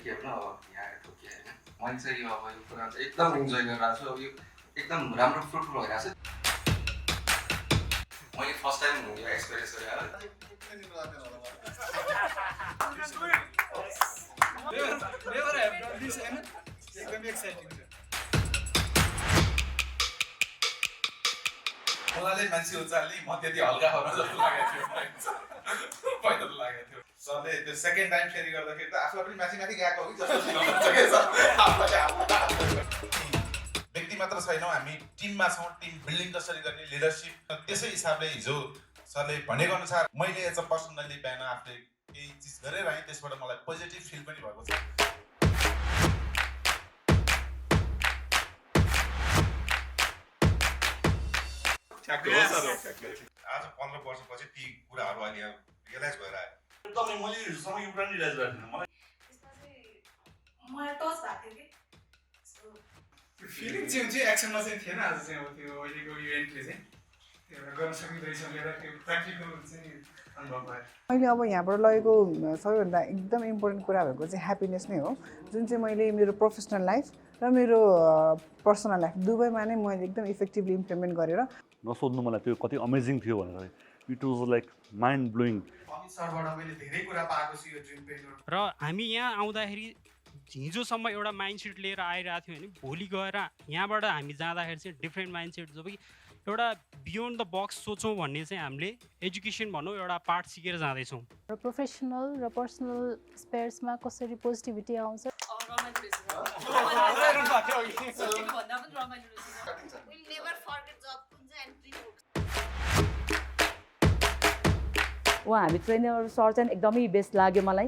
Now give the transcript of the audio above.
के भन्नु अब यहाँ आएको के होइन मैले चाहिँ यो अब यो कुरा चाहिँ एकदम इन्जोय गरिरहेको छु अब यो एकदम राम्रो फ्रुटफुल भइरहेको छ मैले फर्स्ट टाइम यो एक्सपिरियन्स गरेँ never have done this and एकदम एक्साइटिङ छ मलाई मान्छे उचाल्ने म त्यति हल्का हो जस्तो लागेको थियो पहिला त लागेको थियो सरले त्यो सेकेन्ड टाइम फेरि गर्दाखेरि त आफूलाई पनि माथि माथि गएको हो कि जस्तो व्यक्ति मात्र छैनौँ हामी टिममा छौँ टिम बिल्डिङ कसरी गर्ने लिडरसिप त्यसै हिसाबले हिजो सरले भनेको अनुसार मैले एज अ पर्सनली बिहान आफूले केही चिज गरेर आएँ त्यसबाट मलाई पोजिटिभ फिल पनि भएको छ आज 15 वर्षपछि ती कुराहरू अहिले रियलाइज भएर आयो एकदमै मैले हिजोसम्म यो कुरा नि रियलाइज गरेको थिइनँ मलाई मलाई टच भएको थियो कि फिलिङ चाहिँ हुन्छ एक्सनमा चाहिँ थिएन आज चाहिँ अब त्यो अहिलेको इभेन्टले चाहिँ त्यो एउटा गर्न सकिँदैछ भनेर त्यो प्र्याक्टिकल चाहिँ अनुभव भयो मैले अब यहाँबाट लगेको सबैभन्दा एकदम इम्पोर्टेन्ट कुरा भएको चाहिँ ह्याप्पिनेस नै हो जुन चाहिँ मैले मेरो प्रोफेसनल लाइफ र मेरो पर्सनल लाइफ दुवैमा नै मैले एकदम इफेक्टिभली इम्प्लिमेन्ट गरेर नसोध्नु मलाई त्यो कति अमेजिङ थियो भनेर it was like mind blowing Amit सरबाट मैले धेरै कुरा पाएको छु यो ड्रिमप्रेन्योर र हामी यहाँ आउँदाखेरि हिजोसम्म एउटा माइन्डसेट लिएर आइरहेको थियो भने भोलि गएर यहाँबाट हामी जाँदाखेरि चाहिँ डिफ्रेन्ट माइन्डसेट जब कि एउटा बियोन्ड द बक्स सोचौँ भन्ने चाहिँ हामीले एजुकेसन भनौँ एउटा पार्ट सिकेर जाँदैछौँ र प्रोफेसनल र पर्सनल स्पेयर्समा कसरी पोजिटिभिटी आउँछ उहाँ हामी ट्रेनर सर चाहिँ एकदमै बेस्ट लाग्यो मलाई